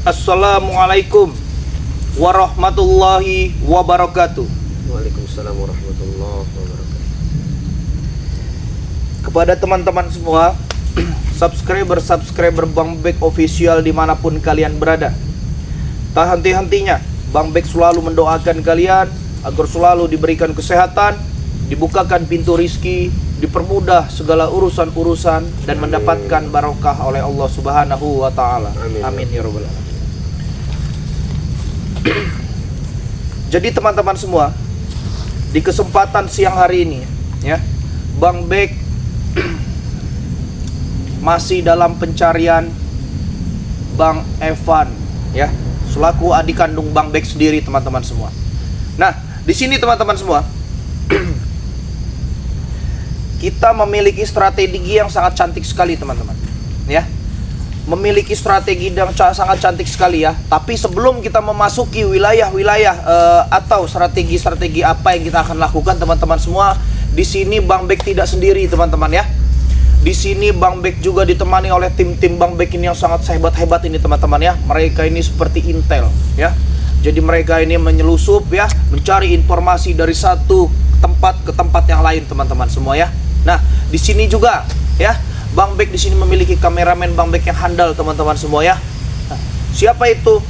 Assalamualaikum warahmatullahi wabarakatuh. Waalaikumsalam warahmatullahi wabarakatuh. Kepada teman-teman semua, subscriber Bang Bek Official dimanapun kalian berada, tak henti-hentinya Bang Bek selalu mendoakan kalian agar selalu diberikan kesehatan, dibukakan pintu rizki, dipermudah segala urusan-urusan, dan mendapatkan barokah oleh Allah Subhanahu wa Ta'ala. Amin ya Rabbal Alamin. Jadi teman-teman semua, di kesempatan siang hari ini ya, Bang Bek masih dalam pencarian Bang Evan ya, selaku adik kandung Bang Bek sendiri teman-teman semua. Nah, di sini teman-teman semua, kita memiliki strategi yang sangat cantik sekali teman-teman ya. Memiliki strategi yang sangat cantik sekali ya. Tapi sebelum kita memasuki wilayah-wilayah atau strategi-strategi apa yang kita akan lakukan teman-teman semua, di sini Bang Bek tidak sendiri teman-teman ya. Di sini Bang Bek juga ditemani oleh tim-tim Bang Bek ini yang sangat hebat-hebat ini teman-teman ya. Mereka ini seperti intel ya. Jadi mereka ini menyelusup ya, mencari informasi dari satu tempat ke tempat yang lain teman-teman semua ya. Nah, di sini juga ya, Bang Bek di sini memiliki kameramen Bang Bek yang handal teman-teman semua ya. Nah, siapa itu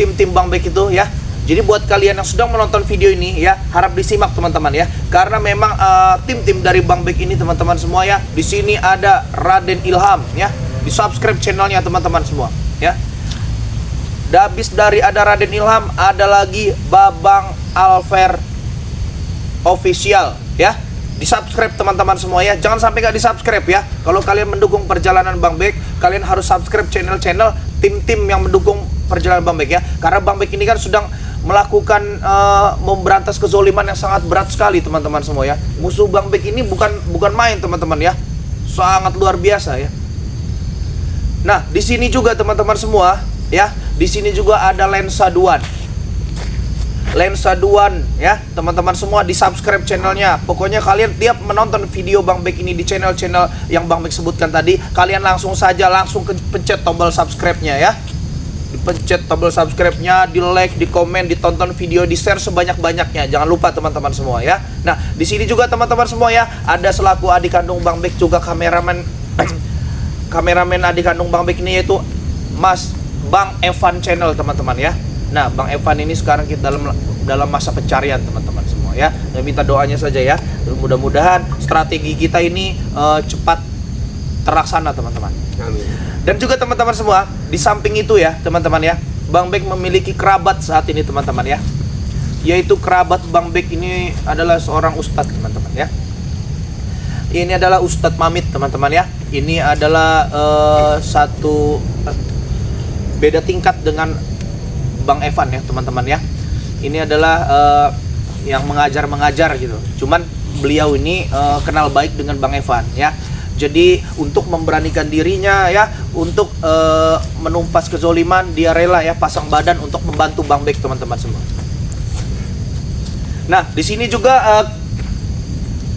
tim-tim Bang Bek itu ya? Jadi buat kalian yang sedang menonton video ini ya, harap disimak teman-teman ya. Karena memang tim-tim dari Bang Bek ini teman-teman semua ya. Di sini ada Raden Ilham ya. Di subscribe channelnya teman-teman semua ya. Habis dari ada Raden Ilham, ada lagi Babang Alver Official ya. Di subscribe teman-teman semua ya. Jangan sampai gak di subscribe ya. Kalau kalian mendukung perjalanan Bang Bek, kalian harus subscribe channel-channel tim-tim yang mendukung perjalanan Bang Bek ya. Karena Bang Bek ini kan sedang melakukan memberantas kezoliman yang sangat berat sekali teman-teman semua ya. Musuh Bang Bek ini bukan main teman-teman ya. Sangat luar biasa ya. Nah, di sini juga teman-teman semua ya. Di sini juga ada Lensa Duan ya, teman-teman semua, di subscribe channelnya. Pokoknya kalian tiap menonton video Bang Bek ini di channel-channel yang Bang Bek sebutkan tadi, kalian langsung pencet tombol subscribe-nya ya. Dipencet tombol subscribe-nya, di like, di komen, ditonton video, di share sebanyak-banyaknya. Jangan lupa teman-teman semua ya. Nah, di sini juga teman-teman semua ya, ada selaku adik kandung Bang Bek juga kameramen adik kandung Bang Bek ini, yaitu Mas Bang Evan channel teman-teman ya. Nah, Bang Evan ini sekarang kita dalam masa pencarian teman-teman semua ya. Dan minta doanya saja ya. Mudah-mudahan strategi kita ini cepat terlaksana teman-teman. Amin. Dan juga teman-teman semua, di samping itu ya teman-teman ya, Bang Bek memiliki kerabat saat ini teman-teman ya. Yaitu kerabat Bang Bek ini adalah seorang ustadz teman-teman ya. Ini adalah Ustadz Mamit teman-teman ya. Ini adalah satu beda tingkat dengan Bang Evan ya teman-teman ya. Ini adalah yang mengajar gitu. Cuman beliau ini kenal baik dengan Bang Evan ya. Jadi untuk memberanikan dirinya ya, untuk menumpas kezoliman, dia rela ya pasang badan untuk membantu Bang Bek teman-teman semua. Nah, di sini juga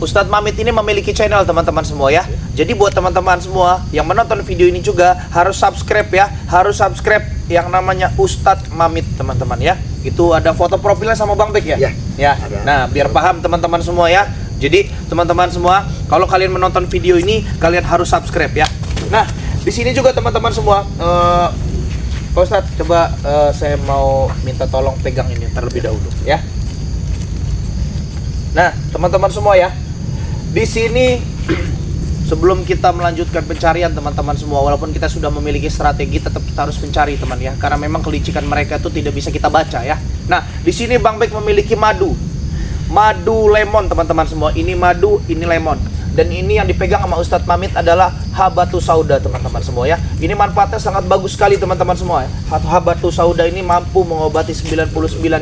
Ustadz Mamit ini memiliki channel teman-teman semua ya. Jadi buat teman-teman semua yang menonton video ini juga harus subscribe ya. Harus subscribe yang namanya Ustadz Mamit teman-teman ya. Itu ada foto profilnya sama Bang Bek ya? Ya. Nah, biar paham teman-teman semua ya. Jadi teman-teman semua, kalau kalian menonton video ini, kalian harus subscribe ya. Nah, di sini juga teman-teman semua, Pak Ustadz, coba saya mau minta tolong pegang ini terlebih dahulu ya. Nah, teman-teman semua ya, di sini sebelum kita melanjutkan pencarian teman-teman semua, walaupun kita sudah memiliki strategi, tetap kita harus mencari teman ya, karena memang kelicikan mereka itu tidak bisa kita baca ya. Nah, di sini Bang Bek memiliki madu lemon teman-teman semua. Ini madu, ini lemon. Dan ini yang dipegang sama Ustadz Mamit adalah Habatus Sauda teman-teman semua ya. Ini manfaatnya sangat bagus sekali teman-teman semua ya. Habatus Sauda ini mampu mengobati 99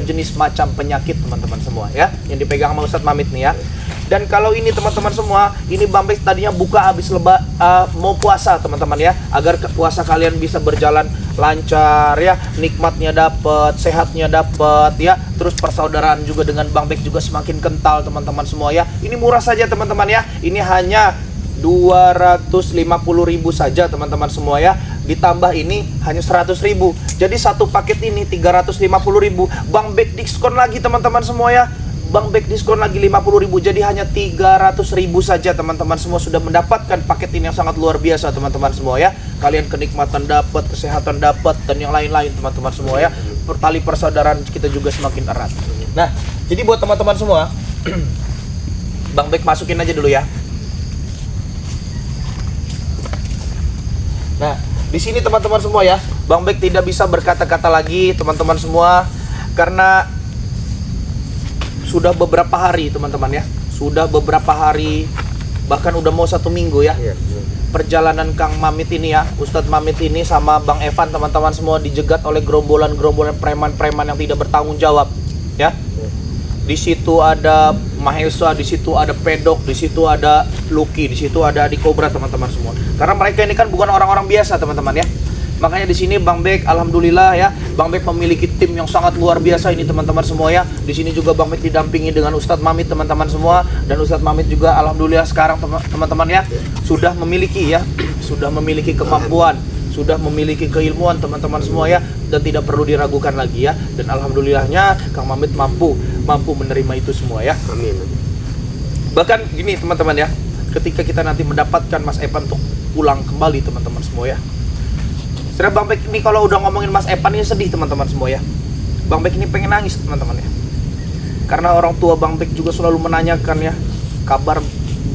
jenis macam penyakit teman-teman semua ya, yang dipegang sama Ustadz Mamit nih ya. Dan kalau ini teman-teman semua, ini Bang Bek tadinya buka habis mau puasa teman-teman ya, agar puasa kalian bisa berjalan lancar ya, nikmatnya dapat, sehatnya dapat ya, terus persaudaraan juga dengan Bang Bek juga semakin kental teman-teman semua ya. Ini murah saja teman-teman ya, ini hanya 250.000 saja teman-teman semua ya. Ditambah ini hanya 100.000. Jadi satu paket ini 350.000. Bang Bek diskon lagi teman-teman semua ya. Bang Bek diskon lagi 50.000. Jadi hanya 300.000 saja teman-teman semua sudah mendapatkan paket ini yang sangat luar biasa teman-teman semua ya. Kalian kenikmatan dapat, kesehatan dapat, dan yang lain-lain teman-teman semua ya. Tali persaudaraan kita juga semakin erat. Nah, jadi buat teman-teman semua, Bang Bek masukin aja dulu ya. Nah, di sini teman-teman semua ya, Bang Bek tidak bisa berkata-kata lagi teman-teman semua karena sudah beberapa hari teman-teman ya, sudah beberapa hari, bahkan udah mau 1 minggu ya. Perjalanan Kang Mamit ini ya, Ustadz Mamit ini sama Bang Evan teman-teman semua dijegat oleh gerombolan-gerombolan preman-preman yang tidak bertanggung jawab ya. Di situ ada Mahesa, di situ ada Pedok, di situ ada Lucky, di situ ada Adi Cobra teman-teman semua. Karena mereka ini kan bukan orang-orang biasa teman-teman ya. Makanya di sini Bang Bek alhamdulillah ya, Bang Bek memiliki tim yang sangat luar biasa ini teman-teman semua ya. Di sini juga Bang Bek didampingi dengan Ustadz Mamit teman-teman semua, dan Ustadz Mamit juga alhamdulillah sekarang teman-teman ya sudah memiliki ya, sudah memiliki kemampuan, sudah memiliki keilmuan teman-teman semua ya, dan tidak perlu diragukan lagi ya. Dan alhamdulillahnya Kang Mamit mampu menerima itu semua ya. Amin. Bahkan gini teman-teman ya, ketika kita nanti mendapatkan Mas Evan untuk pulang kembali teman-teman semua ya. Sebenarnya Bang Bek ini kalau udah ngomongin Mas Evan ini sedih teman-teman semua ya. Bang Bek ini pengen nangis teman-teman ya. Karena orang tua Bang Bek juga selalu menanyakan ya, kabar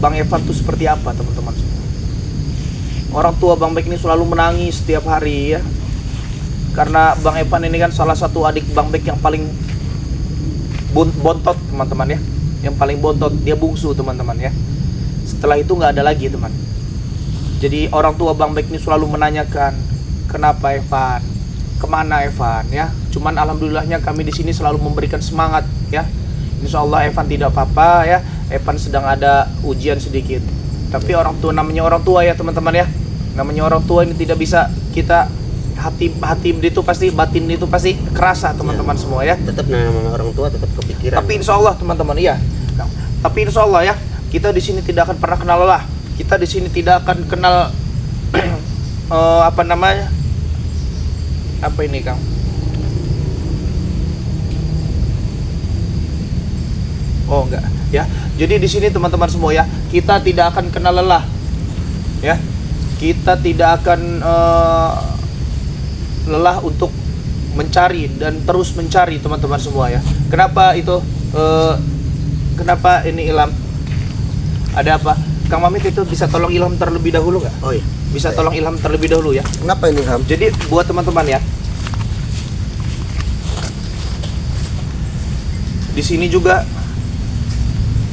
Bang Evan itu seperti apa teman-teman semua. Orang tua Bang Bek ini selalu menangis setiap hari ya. Karena Bang Evan ini kan salah satu adik Bang Bek yang paling bontot teman-teman ya. Yang paling bontot, dia bungsu teman-teman ya. Setelah itu nggak ada lagi teman. Jadi orang tua Bang Bek ini selalu menanyakan, kenapa Evan? Kemana Evan ya? Cuman alhamdulillahnya kami di sini selalu memberikan semangat ya. Insya Allah Evan tidak apa-apa ya. Evan sedang ada ujian sedikit. Tapi orang tua, namanya orang tua ya teman-teman ya. Namanya orang tua ini tidak bisa kita hati itu pasti, batin itu pasti kerasa teman-teman semua ya. Tetap namanya orang tua tetap kepikiran. Tapi insya Allah teman-teman iya. Tapi insya Allah ya, kita di sini tidak akan pernah kenal lelah. Kita di sini tidak akan kenal apa namanya? Apa ini Kang? Oh enggak ya. Jadi di sini teman-teman semua ya, kita tidak akan kenal lelah. Ya. Kita tidak akan lelah untuk mencari dan terus mencari teman-teman semua ya. Kenapa itu? Kenapa ini Ilham? Ada apa? Kang Mamit itu bisa tolong Ilham terlebih dahulu nggak? Oh iya. Bisa tolong Ilham terlebih dahulu ya. Kenapa ini Ham? Jadi buat teman-teman ya, di sini juga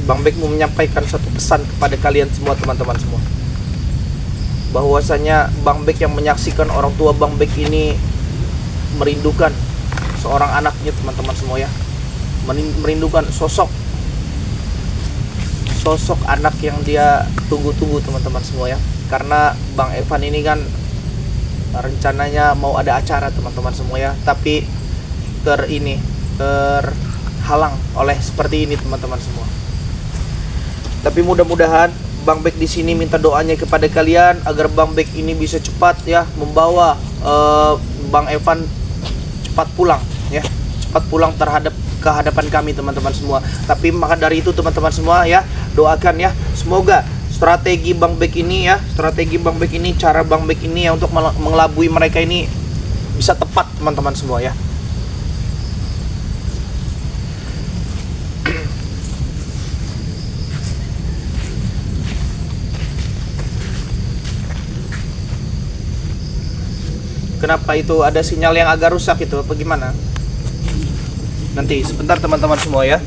Bang Bek mau menyampaikan satu pesan kepada kalian semua teman-teman semua. Bahwasanya Bang Bek yang menyaksikan orang tua Bang Bek ini merindukan seorang anaknya teman-teman semua ya. Merindukan sosok anak yang dia tunggu-tunggu teman-teman semua ya. Karena Bang Evan ini kan rencananya mau ada acara teman-teman semua ya, tapi terhalang oleh seperti ini teman-teman semua. Tapi mudah-mudahan Bang Bek di sini minta doanya kepada kalian agar Bang Bek ini bisa cepat ya membawa Bang Evan cepat pulang ya, cepat pulang ke hadapan kami teman-teman semua. Tapi maka dari itu teman-teman semua ya, doakan ya, semoga strategi Bang Bek ini ya, cara Bang Bek ini ya untuk mengelabui mereka ini bisa tepat teman-teman semua ya. Kenapa itu ada sinyal yang agak rusak itu apa gimana? Nanti sebentar teman-teman semua ya.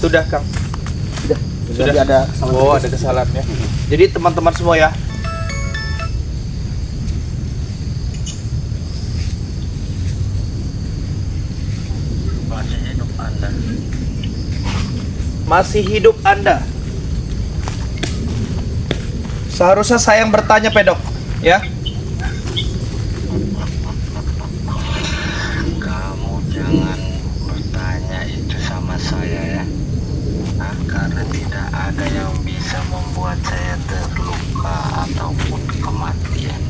Sudah, Kang. Sudah. Sudah. Jadi ada kesalahan. Oh, ada kesalahan ya. Jadi teman-teman semua ya. Masih hidup Anda. Masih hidup Anda. Seharusnya saya yang bertanya, Pedok, ya. Kamu jangan bertanya itu sama saya ya. Nah, karena tidak ada yang bisa membuat saya terluka ataupun kematian.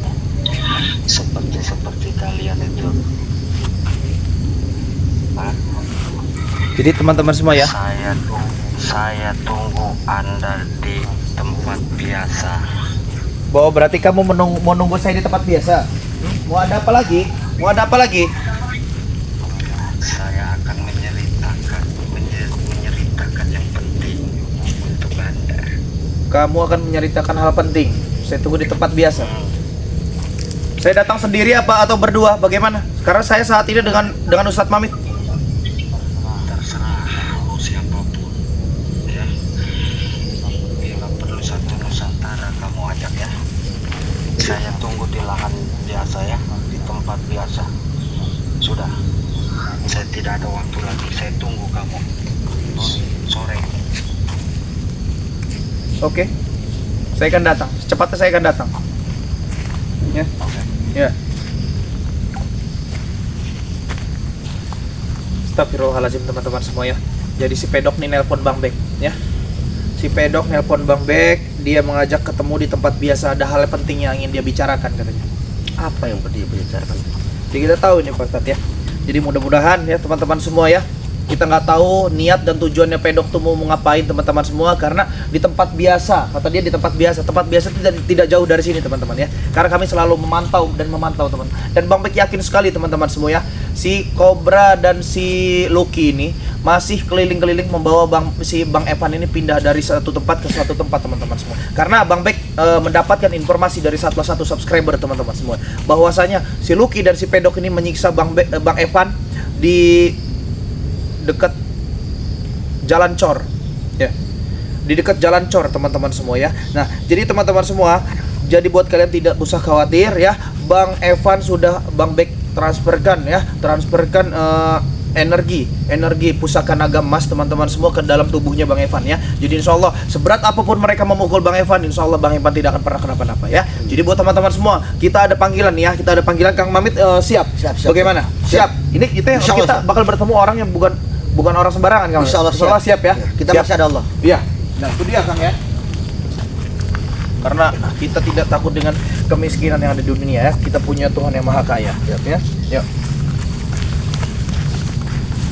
Seperti kalian itu. Nah, Jadi teman-teman semua ya. saya tunggu Anda di tempat biasa. Bahwa berarti kamu mau nunggu saya di tempat biasa. Mau ada apa lagi? Mau ada apa lagi? Saya akan menceritakan yang penting untuk Anda. Kamu akan menceritakan hal penting. Saya tunggu di tempat biasa. Saya datang sendiri apa atau berdua? Bagaimana? Karena saya saat ini dengan Ustadz Mamit. Terserah siapapun ya. Bila perlu satu Nusantara kamu ajak ya. Saya tunggu di lahan biasa ya, di tempat biasa. Sudah. Saya tidak ada waktu lagi. Saya tunggu kamu sore. Oke. Saya akan datang. Secepatnya saya akan datang. Ya. Oke. Ya. Astagfirullahaladzim teman-teman semua ya. Jadi si Pedok nih nelpon Bang Bek ya. Si Pedok nelpon Bang Bek, dia mengajak ketemu di tempat biasa, ada hal penting yang ingin dia bicarakan katanya. Apa yang perlu dibicarakan? Jadi kita tahu nih Pak Ustadz ya. Jadi mudah-mudahan ya teman-teman semua ya, kita nggak tahu niat dan tujuannya Pedok tuh mau ngapain teman-teman semua, karena di tempat biasa, kata dia di tempat biasa tidak jauh dari sini teman-teman ya. Karena kami selalu memantau teman. Dan Bang Bek yakin sekali teman-teman semua ya, si Cobra dan si Lucky ini masih keliling-keliling membawa Bang Evan ini pindah dari satu tempat ke suatu tempat teman-teman semua. Karena Bang Bek mendapatkan informasi dari salah satu subscriber teman-teman semua, bahwasanya si Lucky dan si Pedok ini menyiksa Bang Evan di dekat Jalan Cor ya, di dekat Jalan Cor teman-teman semua ya. Nah jadi teman-teman semua, jadi buat kalian tidak usah khawatir ya, Bang Evan sudah Bang Bek transferkan energi pusaka naga emas teman-teman semua ke dalam tubuhnya Bang Evan ya. Jadi insya Allah seberat apapun mereka memukul Bang Evan, insya Allah Bang Evan tidak akan pernah kenapa-napa ya. Jadi buat teman-teman semua, kita ada panggilan ya, kita ada panggilan. Kang Mamit siap? Bagaimana? Siap. Ini kita bakal bertemu orang yang bukan orang sembarangan, Kang. Insya Allah siap ya. Kita siap. masih ada Allah. Iya. Nah itu dia Kang ya. Karena kita tidak takut dengan kemiskinan yang ada di dunia ya. Kita punya Tuhan yang Maha Kaya. Siap ya. Yuk.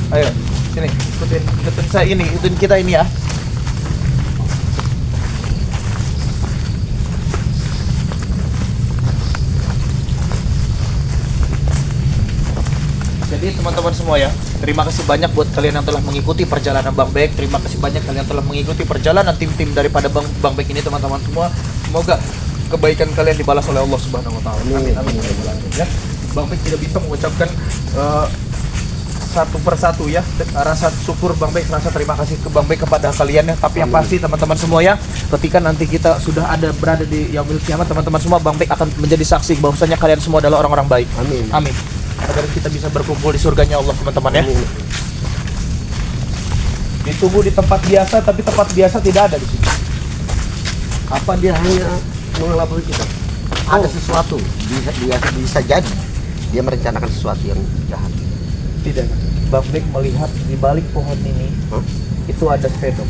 Ayo, sini, ikutin saya ini, ikutin kita ini ya. Jadi teman-teman semua ya, terima kasih banyak buat kalian yang telah mengikuti perjalanan Bang Bek. Terima kasih banyak kalian telah mengikuti perjalanan tim-tim daripada Bang Bek ini teman-teman semua. Semoga kebaikan kalian dibalas oleh Allah Subhanahu wa taala. Amin. Ya. Bang Bek tidak bisa mengucapkan satu persatu ya, rasa syukur Bang Bek, rasa terima kasih ke Bang Bek kepada kalian ya. Tapi yang pasti teman-teman semua ya, ketika nanti kita sudah berada di yaumil kiamat teman-teman semua, Bang Bek akan menjadi saksi bahwasanya kalian semua adalah orang-orang baik. Amin. Amin. Agar kita bisa berkumpul di surganya Allah teman-teman ya. Amin. Ditunggu di tempat biasa, tapi tempat biasa tidak ada di sini. Apa dia hanya mengelabui kita? Ada sesuatu, bisa jadi dia merencanakan sesuatu yang jahat. Tidak. Bang Bek melihat di balik pohon ini itu ada spedok.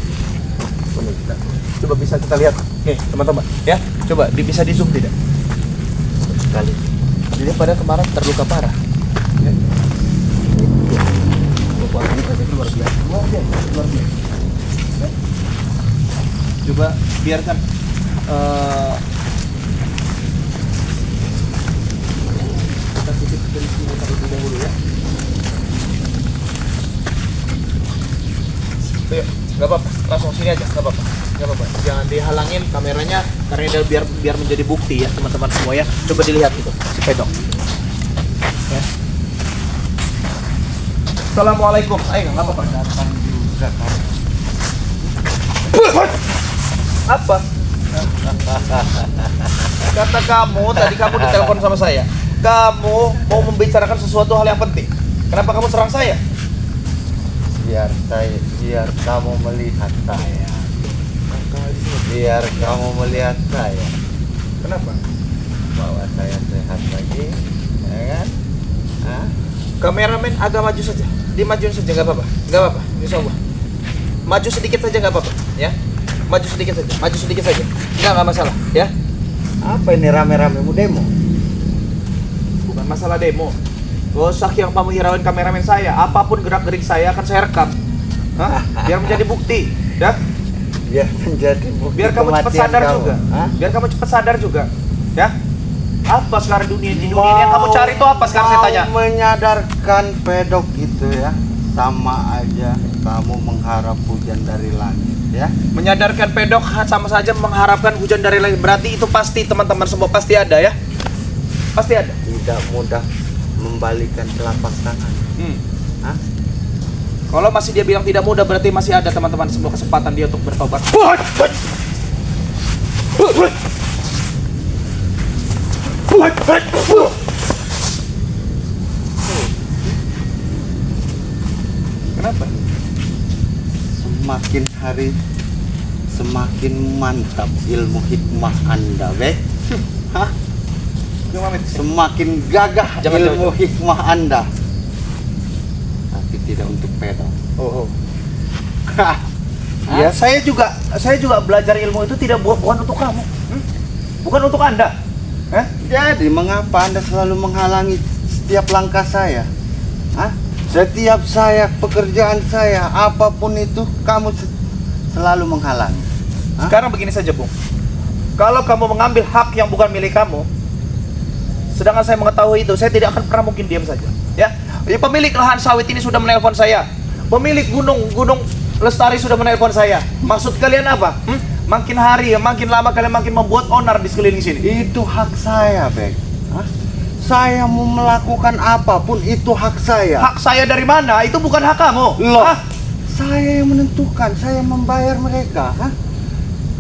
Coba bisa kita lihat. Oke, teman-teman ya. Coba bisa di zoom tidak? Sekali. Jadi pada kemarin terluka parah. Ya. Luar biasa. Ya. Coba biarkan kita titip dari sini terlebih dahulu ya. Ayo, nggak apa-apa, langsung sini aja, nggak apa-apa, jangan dihalangin kameranya karena ini biar menjadi bukti ya teman-teman semua ya. Coba dilihat itu si pedok. Ya. Assalamualaikum. Ayo, nggak apa-apa. Apa? Kata kamu, tadi kamu ditelepon sama saya. Kamu mau membicarakan sesuatu hal yang penting. Kenapa kamu serang saya? Biar kamu melihat saya. Biar kamu melihat saya Kenapa? bahwa saya sehat lagi, ya kan? Hah? Kameramen agak maju saja. Dimajuin saja, nggak apa-apa. Nggak apa-apa, insya Allah. Maju sedikit saja nggak apa-apa, ya. Maju sedikit saja, maju sedikit saja. Nggak masalah, ya. Apa ini rame-rame mu demo? Bukan masalah demo. Gak usah yang kamu hirauin kameramen saya. Apapun gerak-gerik saya akan saya rekam. Hah? Biar menjadi bukti, ya. Biar menjadi bukti Biar kamu cepat kematian sadar kamu. juga. Hah? Biar kamu cepat sadar juga, ya. Apa sekarang di dunia ini yang kamu cari itu apa sekarang saya tanya? Mau menyadarkan pedok itu ya, sama aja kamu mengharap hujan dari langit ya. Menyadarkan pedok sama saja mengharapkan hujan dari langit. Berarti itu pasti teman-teman semua pasti ada ya. Pasti ada. Tidak mudah membalikan telapak tangan. Hah? Kalau masih dia bilang tidak mudah berarti masih ada teman-teman semua kesempatan dia untuk bertobat. Kenapa? Semakin hari semakin mantap ilmu hikmah Anda, Bek. Hah? Semakin gagah Jangan, ilmu jangan. hikmah Anda. Tapi tidak untuk pedok. Oh. Ya, saya juga belajar ilmu itu tidak bukan untuk kamu. Bukan untuk Anda. Jadi mengapa Anda selalu menghalangi setiap langkah saya? Hah? Setiap pekerjaan saya, apapun itu, kamu selalu menghalangi. Hah? Sekarang begini saja, Bung. Kalau kamu mengambil hak yang bukan milik kamu, sedangkan saya mengetahui itu, saya tidak akan pernah mungkin diam saja. Ya, pemilik lahan sawit ini sudah menelpon saya. Pemilik gunung Lestari sudah menelpon saya. Maksud kalian apa? Makin hari, makin lama kalian makin membuat onar di sekeliling sini. Itu hak saya, Bek. Hah? Saya mau melakukan apapun, itu hak saya. Hak saya dari mana? Itu bukan hak kamu. Loh, Hah? saya yang menentukan, saya membayar mereka. Hah?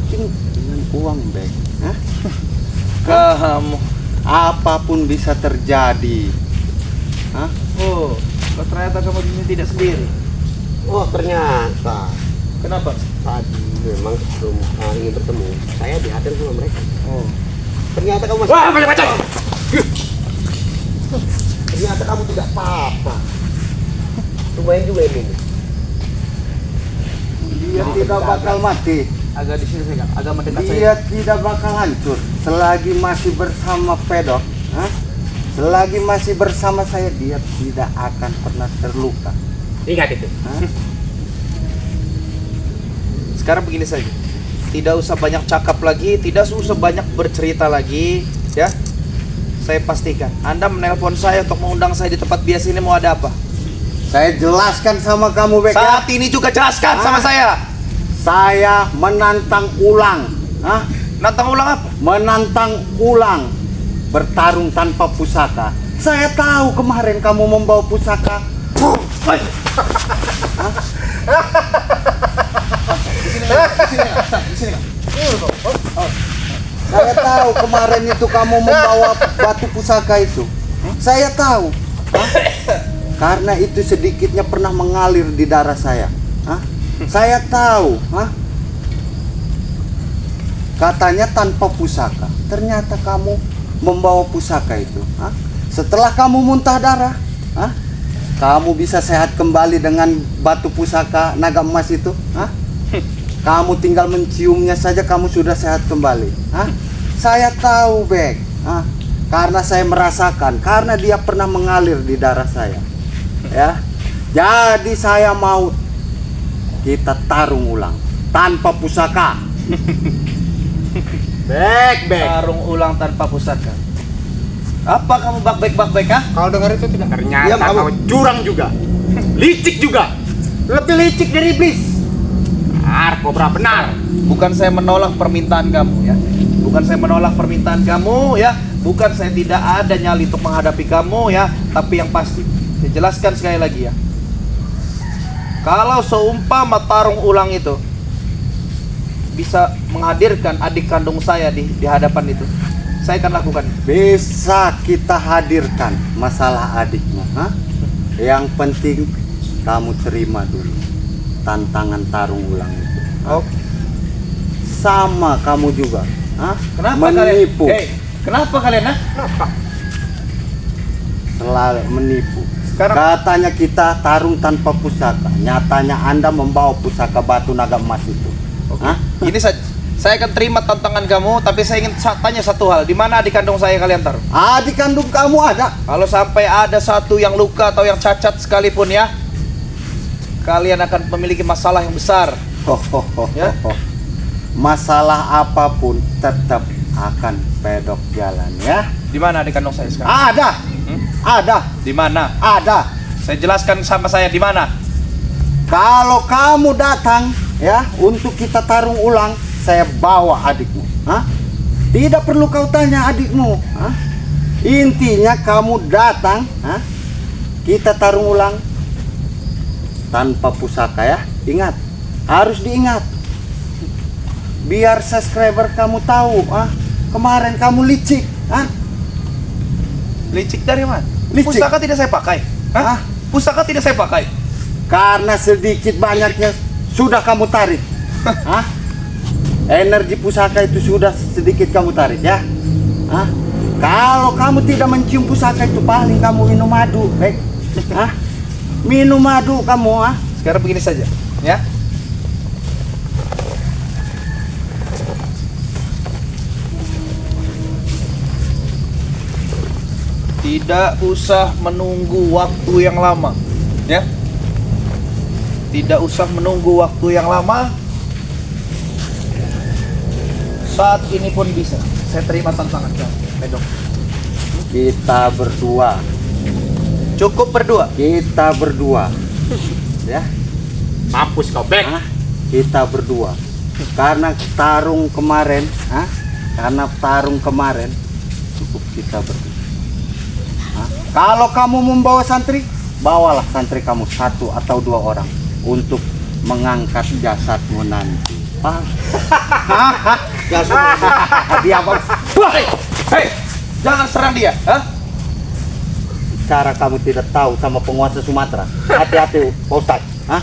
Dengan uang, Bek. Hah? Kamu. Apapun bisa terjadi. Hah? Oh, ternyata kamu di sini tidak sendiri. Oh ternyata Kenapa? tadi memang sebelum ingin bertemu saya dihadang sama mereka. Oh. Ternyata kamu masih. Wah, banyak macam. Ternyata kamu tidak apa-apa. Lumayan juga ini. Dia tidak bakal mati. Agak di sini saya, agak mendekat saya. Dia tidak bakal hancur selagi masih bersama pedok. Hah? Selagi masih bersama saya, dia tidak akan pernah terluka. Ingat itu. Hah? Sekarang begini saja. Tidak usah banyak cakap lagi, tidak usah banyak bercerita lagi, ya. Saya pastikan Anda menelpon saya untuk mengundang saya di tempat biasa ini mau ada apa? Saya jelaskan sama kamu, Bek. Saat ini juga jelaskan sama saya. Saya menantang ulang. Hah? Nantang ulang apa? Menantang ulang. Bertarung tanpa pusaka. Saya tahu kemarin kamu membawa pusaka. Saya tahu kemarin itu kamu membawa batu pusaka itu. Saya tahu. Hah? Karena itu sedikitnya pernah mengalir di darah saya. Hah? Saya tahu. Hah? Katanya tanpa pusaka. Ternyata kamu membawa pusaka itu. Hah? Setelah kamu muntah darah, hah? Kamu bisa sehat kembali dengan batu pusaka naga emas itu. Hah? Kamu tinggal menciumnya saja, kamu sudah sehat kembali. Hah? Saya tahu, Bek. Hah? Karena saya merasakan, karena dia pernah mengalir di darah saya. Ya. Jadi saya mau kita tarung ulang tanpa pusaka. Bek. Tarung ulang tanpa pusaka. Apa kamu bak-bek, ha? Kalau dengar itu tidak. Ternyata Diam, kamu. kau curang juga. Licik juga. Lebih licik dari iblis. Benar, kobra benar. Bukan saya menolak permintaan kamu, ya. Bukan saya menolak permintaan kamu, ya. Bukan saya tidak ada nyali untuk menghadapi kamu, ya. Tapi yang pasti, saya jelaskan sekali lagi, ya. Kalau seumpama tarung ulang itu bisa menghadirkan adik kandung saya di hadapan itu, saya akan lakukan. Bisa kita hadirkan masalah adikmu, ha? Yang penting kamu terima dulu tantangan tarung ulang itu. Oh, Sama kamu juga, ha? kenapa Menipu, kalian? Kenapa kalian? Kenapa? selalu menipu. Sekarang- Katanya kita tarung tanpa pusaka, nyatanya Anda membawa pusaka batu naga emas itu. Hah? Ini saya akan terima tantangan kamu, tapi saya ingin tanya satu hal. Di mana adik kandung saya kalian taruh? Adik kandung kamu ada. Kalau sampai ada satu yang luka atau yang cacat sekalipun ya, kalian akan memiliki masalah yang besar. Ya? Masalah apapun tetap akan pedok jalan ya. Di mana adik kandung saya sekarang? Ada. Ada. Di mana? Ada. Saya jelaskan sama saya di mana. Kalau kamu datang ya untuk kita tarung ulang, saya bawa adikmu. Hah? Tidak perlu kau tanya adikmu. Hah? Intinya kamu datang, hah? Kita tarung ulang tanpa pusaka ya. Ingat, harus diingat. Biar subscriber kamu tahu, kemarin kamu licik, Licik dari mana? Licik. Pusaka tidak saya pakai. Hah? Pusaka tidak saya pakai. Karena sedikit banyaknya sudah kamu tarik. Hah? Energi pusaka itu sudah sedikit kamu tarik ya. Hah? Kalau kamu tidak mencium pusaka itu paling kamu minum madu, baik? Hah? Minum madu kamu, Sekarang begini saja, ya. Tidak usah menunggu waktu yang lama, ya. Tidak usah menunggu waktu yang lama. Saat ini pun bisa. Saya terima tantangan kamu, Pedok. Kita berdua. Cukup berdua. Kita berdua. Ya. Mampus kau, Bek. Hah? Kita berdua. Karena tarung kemarin, karena tarung kemarin cukup kita berdua. Hah? Kalau kamu membawa santri, bawalah santri kamu 1 atau 2 orang untuk mengangkat jasadmu nanti. Paham? Dia apa? Hei, jangan serang dia, Cara kamu tidak tahu sama penguasa Sumatera. Hati-hati, Pak Ustadz. Hah?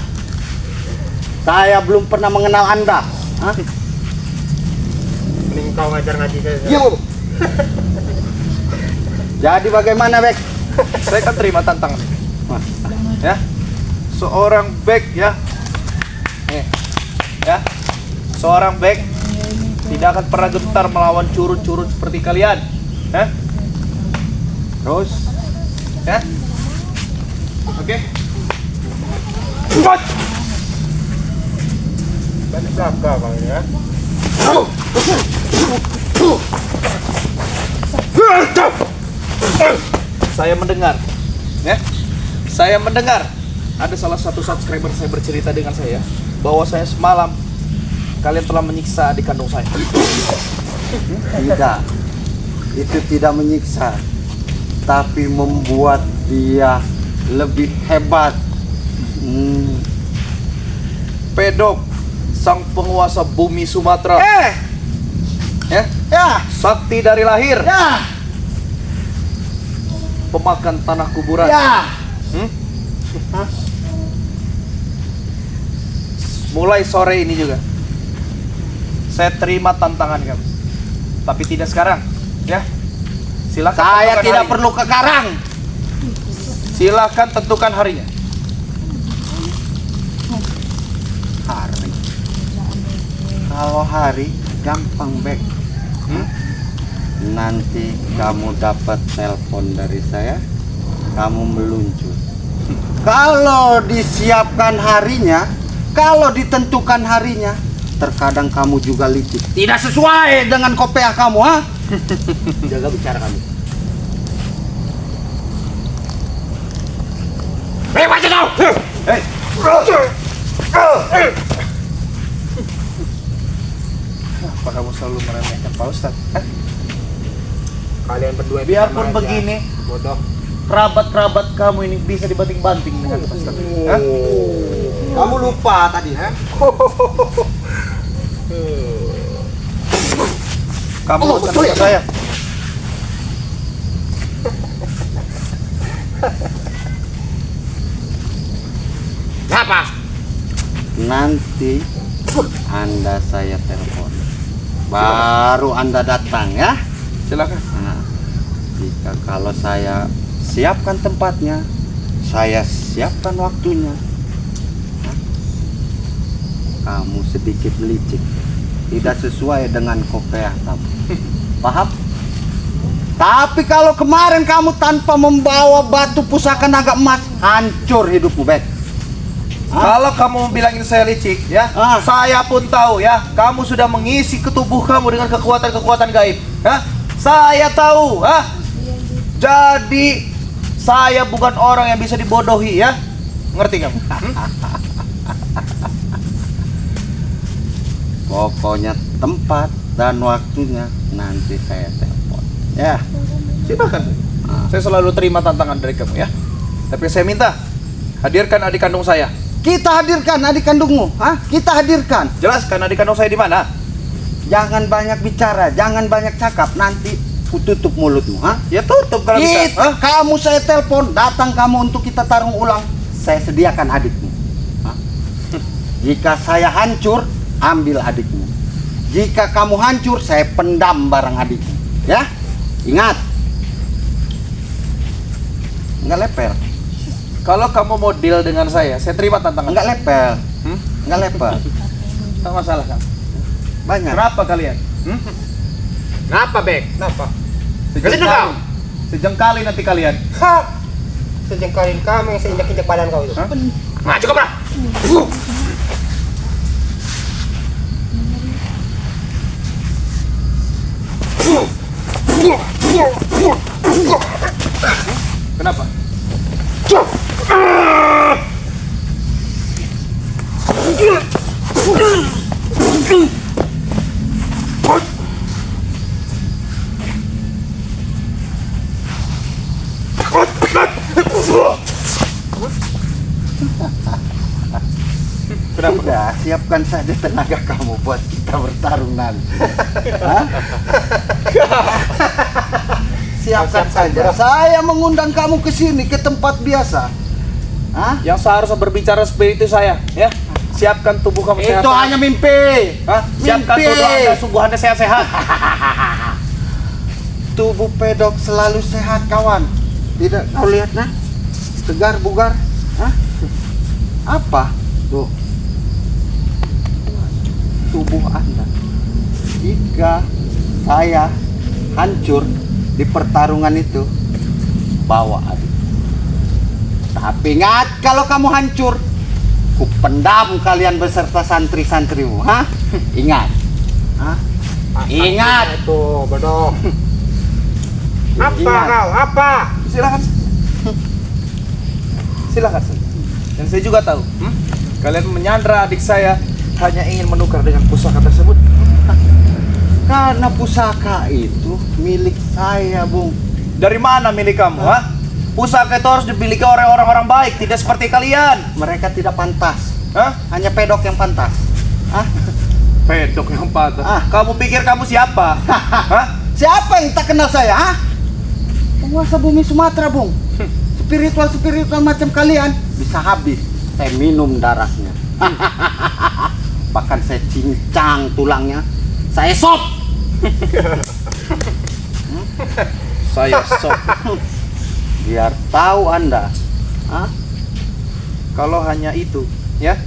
Saya belum pernah mengenal Anda. Hah? Mending kau ngajar ngaji saya. Diam. Jadi bagaimana, Bek? Saya akan terima tantangan ini. Wah, Ya, seorang back ya, ya, seorang back tidak akan pernah gentar melawan curut-curut seperti kalian, ya, Terus ya, oke. Cepat. Balik belakang bang ya. Saya mendengar, ya, saya mendengar ada salah satu subscriber saya bercerita dengan saya bahwa saya semalam kalian telah menyiksa adik kandung saya. tidak. Itu tidak menyiksa, tapi membuat dia lebih hebat. Pedok, sang penguasa bumi Sumatera, ya, sakti dari lahir, pemakan tanah kuburan. Mulai sore ini juga saya terima tantangan kamu, tapi tidak sekarang, ya. Silakan. Saya tentukan tidak harinya. perlu ke Karang. Silakan tentukan harinya. Hari. Kalau hari gampang, Bek. Nanti kamu dapat telepon dari saya, kamu meluncur. Kalau disiapkan harinya, kalau ditentukan harinya, terkadang kamu juga licik. Tidak sesuai dengan kopiah kamu, Jaga bicara kamu. Baca kau! Hei, apa kamu selalu meremehkan Pak Ustadz? Kalian berdua itu Biarpun sama aja. begini, Bodoh. kerabat-kerabat kamu ini bisa dibanting-banting dengan Pak Ustadz. Hah? Kamu lupa tadi, ha? Kamu Allah, akan betul ya? saya. Apa? Nanti Anda saya telepon. Baru Anda datang ya. Silakan. Nah, jika kalau saya siapkan tempatnya, saya siapkan waktunya. Hah? Kamu sedikit licik, tidak sesuai dengan kopiah kamu. Paham? Tapi kalau kemarin kamu tanpa membawa batu pusaka naga emas, hancur hidupmu, Bek. Kalau kamu bilangin saya licik, ya, saya pun tahu ya, kamu sudah mengisi ke tubuh kamu dengan kekuatan-kekuatan gaib. Ya? Saya tahu, jadi saya bukan orang yang bisa dibodohi, ya. Ngerti kamu? Pokoknya tempat dan waktunya nanti saya telepon. Ya, Silakan. Saya selalu terima tantangan dari kamu, ya. Tapi saya minta hadirkan adik kandung saya. kita hadirkan adik kandungmu, kita hadirkan. Jelaskan adik kandung saya di mana. Jangan banyak bicara, jangan banyak cakap, nanti ku tutup mulutmu, Ya tutup kalau bisa. Kamu saya telepon, datang kamu untuk kita tarung ulang, saya sediakan adikmu. Jika saya hancur, ambil adikmu. Jika kamu hancur, saya pendam barang adikmu. Ya, ingat. Enggak lepel, Kalau kamu mau deal dengan saya terima tantangan. enggak lepel, enggak lepel. Tak masalah kan. Banyak. Kenapa kalian? Kenapa, Bek? Kenapa? Sejengkali. Sejengkali nanti kalian. Sejengkalin kami yang seinjak-injak badan kau itu. Maju kau, Kenapa? Kenapa? Sudah, siapkan saja tenaga kamu buat kita bertarung nanti. Hah? Siapkan saja. Saya mengundang kamu ke sini, ke tempat biasa. Hah? Yang seharusnya berbicara seperti itu saya, ya. Siapkan tubuh kamu sehat. Itu hanya mimpi. Hah? Siapkan Mimpi. tubuh Anda, sungguh Anda sehat-sehat. Tubuh pedok selalu sehat, kawan. Tidak kau lihat, nah? Segar, bugar. Hah? Apa? Tuh. Tubuh Anda. Jika saya hancur di pertarungan itu, bawa adik. Tapi ingat, kalau kamu hancur, ku pendam kalian beserta santri-santrimu, Ingat. Ingat. Itu, bedok. Apa Ingat. kau? Apa? Silakan. Silakan saja. Dan saya juga tahu, kalian menyandra adik saya hanya ingin menukar dengan pusaka tersebut. Karena pusaka itu milik saya, Bung. Dari mana milik kamu, Pusaka itu harus dimiliki oleh orang-orang baik, tidak seperti kalian. Mereka tidak pantas. Hah? Hanya pedok yang pantas. Pedok yang patah. Ah. Kamu pikir kamu siapa? Hah? Siapa yang tak kenal saya, Penguasa bumi Sumatera, Bung. Spiritual macam kalian bisa habis. Saya minum darahnya. Bahkan saya cincang tulangnya. Saya sop. Saya sok. Biar tahu Anda. Kalau hanya itu, ya.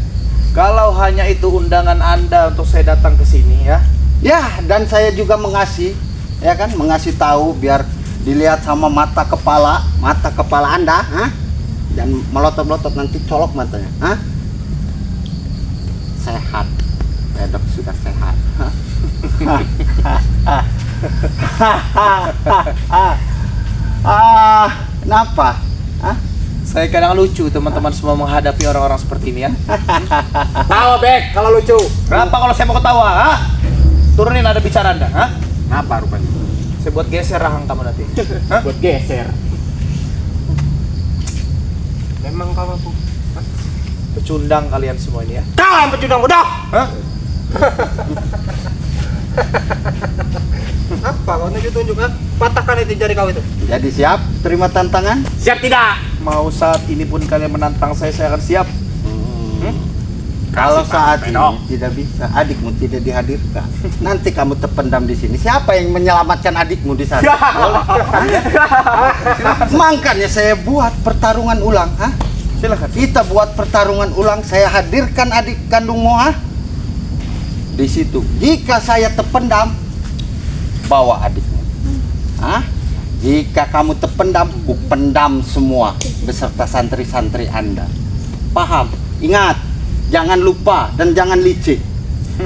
Kalau hanya itu undangan Anda untuk saya datang ke sini, ya. Ya, dan saya juga mengasih, ya kan, mengasih tahu biar dilihat sama mata kepala Anda, dan melotot-lotot nanti colok matanya, Sehat, pedok sudah sehat. Kenapa? Saya kadang lucu teman-teman semua menghadapi orang-orang seperti ini, ya. Tawa, Bek, kalau lucu. Kenapa kalau saya mau ketawa, Turunin ada bicara Anda, Kenapa rupanya? Saya buat geser rahang kamu nanti. Buat geser. Memang kau mampu. Pecundang kalian semua ini, ya. Kau yang pecundang, bedok. Hah? ditunjuk, ha? Patahkan itu jari kau itu. Jadi siap terima tantangan? Siap tidak? Mau saat ini pun kalian menantang saya akan siap. Kalau Kasih saat Pak ini Pedok. tidak bisa, adikmu tidak dihadirkan. Nanti kamu terpendam di sini. Siapa yang menyelamatkan adikmu di sana? Boleh? Hah? Makanya saya buat pertarungan ulang, ha? Silakan. Kita buat pertarungan ulang. Saya hadirkan adik kandungmu, ha? Di situ. Jika saya terpendam, bawa adikmu. Hah? Jika kamu terpendam, ku pendam semua beserta santri-santri Anda. Paham? Ingat, jangan lupa dan jangan licik.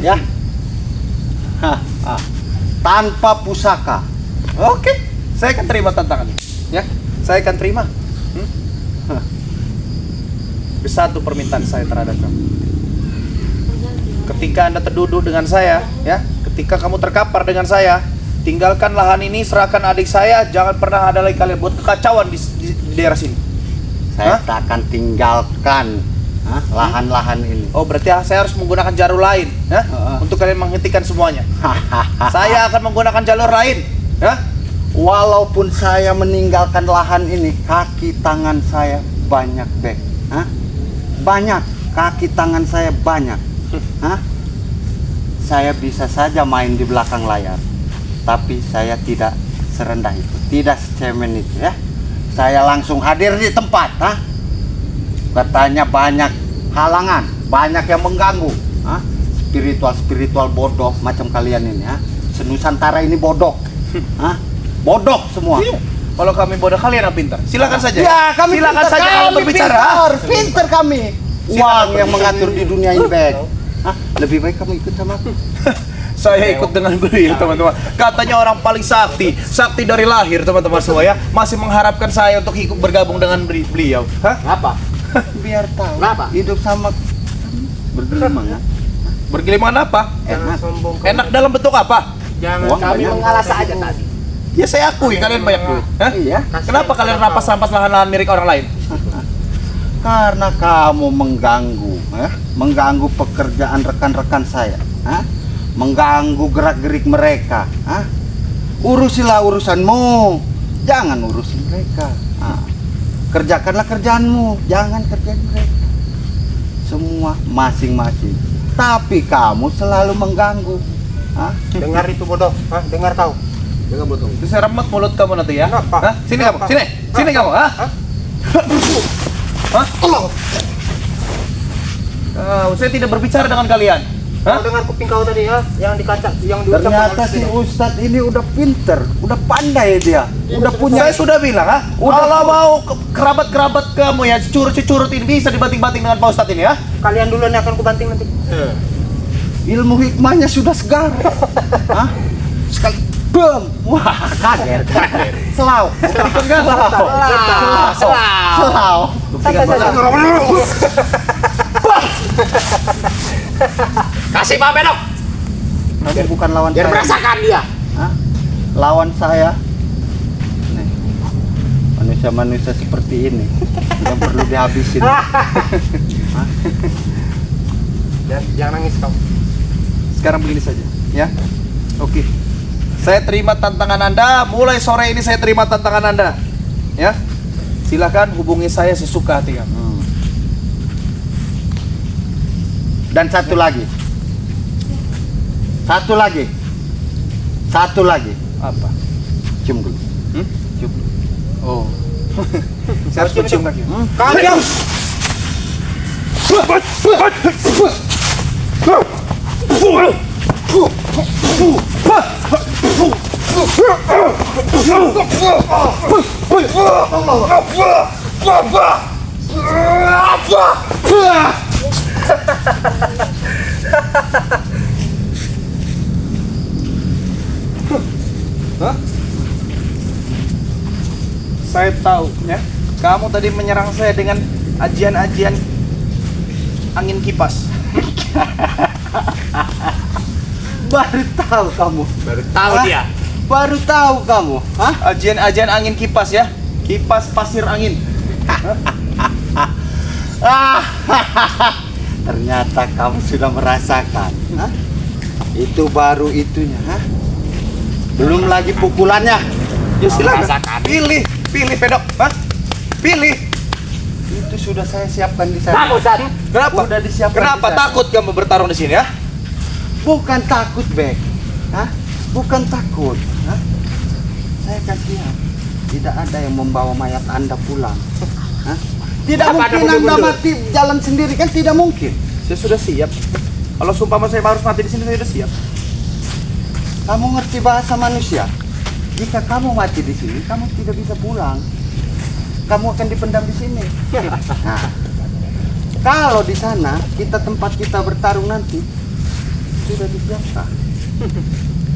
Ya. Hah, hah. Tanpa pusaka. Oke, saya akan terima tantangannya. Ya, saya akan terima. Satu permintaan saya terhadap kamu. Ketika Anda terduduk dengan saya, ya, ketika kamu terkapar dengan saya, tinggalkan lahan ini, serahkan adik saya, jangan pernah ada lagi kalian buat kekacauan di daerah sini. Saya Hah? tak akan tinggalkan lahan-lahan ini. Oh, berarti saya harus menggunakan jalur lain, ya, untuk kalian menghentikan semuanya. Saya akan menggunakan jalur lain, ya. Walaupun saya meninggalkan lahan ini, kaki tangan saya banyak, Bek. Hah? Banyak, kaki tangan saya banyak. Hah? Saya bisa saja main di belakang layar, tapi saya tidak serendah itu, tidak secemen itu, ya. Saya langsung hadir di tempat, hah? Katanya banyak halangan, banyak yang mengganggu, hah? Spiritual bodoh macam kalian ini, ha? Senusantara ini bodoh, hah? Bodoh semua. Iya. Kalau kami bodoh, kalian yang pintar. Silakan saja. Ya, kami silakan pintar, saja kalau kami berbicara. Pintar kami. Uang yang mengatur di dunia ini, Bek. Hah? Lebih baik kamu ikut sama aku. Saya ikut dengan beliau, teman-teman. Katanya orang paling sakti dari lahir, teman-teman semua, ya. Masih mengharapkan saya untuk ikut bergabung dengan beliau. Hah? Apa? Biar tahu. Kenapa? Hidup sama bergelimang, ya. Bergelimangan apa? Jangan sombong. Enak dalam bentuk apa? Jangan Uang kami banyak. mengalah saja tadi. Ya saya akui kalian banyak duit. Hah? Iya. Kenapa kalian rampas lahan-lahan milik orang lain? Karena kamu mengganggu, mengganggu pekerjaan rekan-rekan saya, mengganggu gerak-gerik mereka. Urusilah urusanmu, jangan urusin mereka. Kerjakanlah kerjaanmu, jangan kerjain mereka. Semua masing-masing. Tapi kamu selalu mengganggu. Dengar itu bodoh, ha? Dengar kau. Dengar bodoh. Itu saya remet mulut kamu nanti, ya. Kenapa? Hah? Sini kamu, Kenapa? sini kamu, ha? Hah? Saya tidak berbicara dengan kalian. Hah? Kau dengar kuping kau tadi, ha? Yang di kaca, yang diucapkan Ternyata oleh si Pedok. Ustadz ini udah pinter, udah pandai dia, udah punya. Saya sudah bilang, ha? Kalau mau kerabat-kerabat kamu ya, curut ini bisa dibanting-banting dengan Pak Ustadz ini, ya. Kalian duluan yang akan kubanting nanti. Ilmu hikmahnya sudah segar. Hah? Sekali bom. Wah, kaget. Selau. Selau. Kasih Pak Pedok. Nanti bukan lawan Biar saya. merasakan dia. Hah? Lawan saya. Nih, manusia-manusia seperti ini yang perlu dihabisin. Jangan nangis kau. Sekarang begini saja, ya. Oke. Saya terima tantangan Anda. Mulai sore ini saya terima tantangan Anda. Ya. Silakan hubungi saya sesuka hati kamu. Dan satu lagi. Satu lagi. Apa? Cium dulu. Cium. Oh. Saya harus cium kaki. Kau diam. Saya tahu, ya. Kamu tadi menyerang saya dengan ajian-ajian angin kipas. Baru tahu kamu. Baru tahu Hah? dia. Baru tahu kamu. Hah? Ajian-ajian angin kipas, ya. Kipas pasir angin. Ternyata kamu sudah merasakan. Hah? Itu baru itunya. Hah? Belum lagi pukulannya. Ya silakan. Rasakan. Pilih Pedok. Hah? Pilih. Itu sudah saya siapkan di sana. Pak Ustaz. Kenapa? Udah disiapkan Kenapa di sana. takut kamu bertarung di sini ya? Bukan takut, Bek. Hah? Bukan takut. Hah? Saya kasihan. Tidak ada yang membawa mayat Anda pulang. Hah? Tidak Apa ada mungkin Anda mundur-mundur? mati jalan sendiri, kan tidak mungkin. Saya sudah siap. Kalau sumpah saya harus mati di sini, saya sudah siap. Kamu ngerti bahasa manusia? Jika kamu mati di sini, kamu tidak bisa pulang. Kamu akan dipendam di sini. Nah, kalau di sana tempat kita bertarung nanti sudah disiapkan.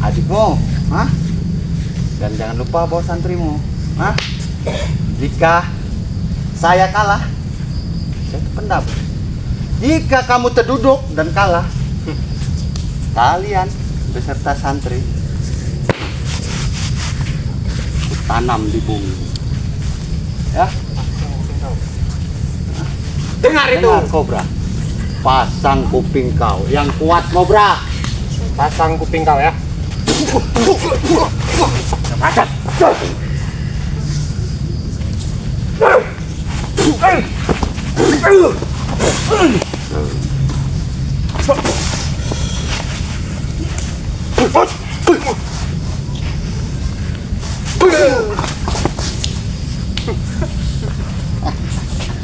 Adikmu, hah? Dan jangan lupa bawa santrimu, hah? Jika saya kalah, saya pendam. Jika kamu terduduk dan kalah, kalian beserta santri tanam di bumi. Ya, Dengar itu. dengar Kobra. Pasang kuping kau yang kuat, Kobra. Pasang kuping kau ya.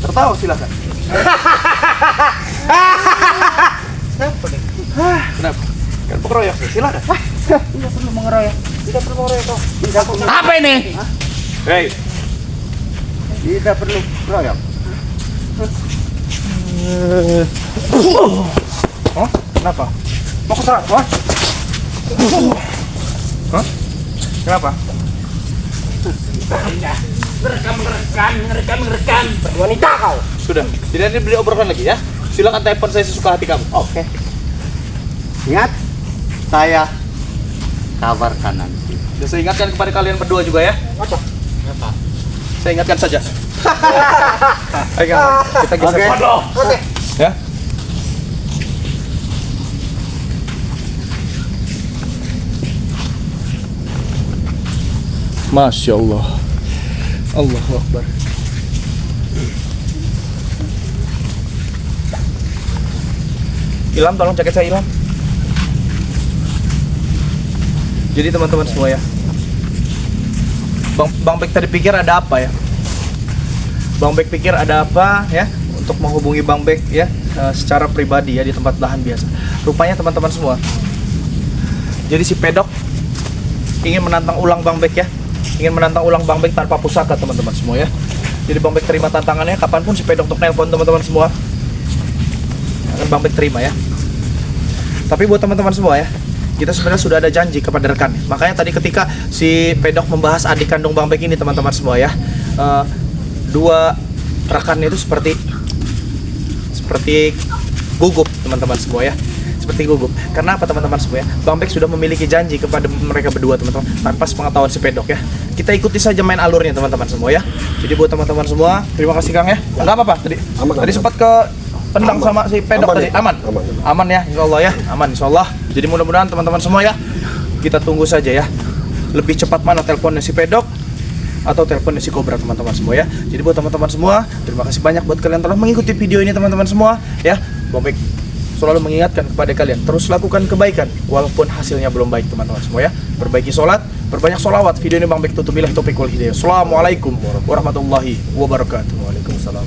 Tertawa silakan. Kenapa? Kan pengeroyok sih, silakan. Tidak perlu mengeroyok. Tidak perlu mengeroyok kau. Tidak perlu. Apa ini? Hei, Tidak perlu keroyok. oh, kenapa? Mau ke sana? Wah. Hah? Kenapa? Ngerekam. Wanita kau. Sudah, tidak dibeli obrolan lagi ya. Silakan telepon saya sesuka hati kamu. Oke. Ingat, saya kabarkan nanti. Dan saya ingatkan kepada kalian berdua juga ya. Apa? Saya ingatkan saja. Ayo, kita geser. Oke. Ya. Masya Allah. Allahu Akbar. Ilham, tolong jaket saya, Ilham. Jadi teman-teman semua ya, Bang Bek tadi pikir ada apa ya? Bang Bek pikir ada apa ya? Untuk menghubungi Bang Bek ya secara pribadi ya di tempat lahan biasa. Rupanya teman-teman semua, jadi si Pedok ingin menantang ulang Bang Bek ya, ingin menantang ulang Bang Bek tanpa pusaka teman-teman semua ya. Jadi Bang Bek terima tantangannya, kapanpun si Pedok untuk nelpon teman-teman semua, akan Bang Bek terima ya. Tapi buat teman-teman semua ya, kita sebenarnya sudah ada janji kepada rekan. Makanya tadi ketika si Pedok membahas adik kandung Bang Bek ini teman-teman semua ya, dua rekannya itu seperti gugup teman-teman semua ya, seperti gugup. Karena apa teman-teman semua ya? Bang Bek sudah memiliki janji kepada mereka berdua teman-teman, tanpa sepengetahuan si Pedok ya. Kita ikuti saja main alurnya teman-teman semua ya. Jadi buat teman-teman semua, terima kasih Kang ya. Enggak apa-apa tadi. Tadi sempat ke pendang sama si Pedok tadi. Aman ya, insyaallah ya. Aman insyaallah. Jadi mudah-mudahan teman-teman semua ya, kita tunggu saja ya. Lebih cepat mana teleponnya si Pedok atau teleponnya si Kobra teman-teman semua ya. Jadi buat teman-teman semua, terima kasih banyak buat kalian telah mengikuti video ini teman-teman semua ya. Bang Bek selalu mengingatkan kepada kalian, terus lakukan kebaikan walaupun hasilnya belum baik teman-teman semua ya. Perbaiki sholat, berbanyak sholawat. Video ini Bang Bek tutup billahi taufiq wal hidayah. Assalamualaikum warahmatullahi wabarakatuh. Waalaikumsalam.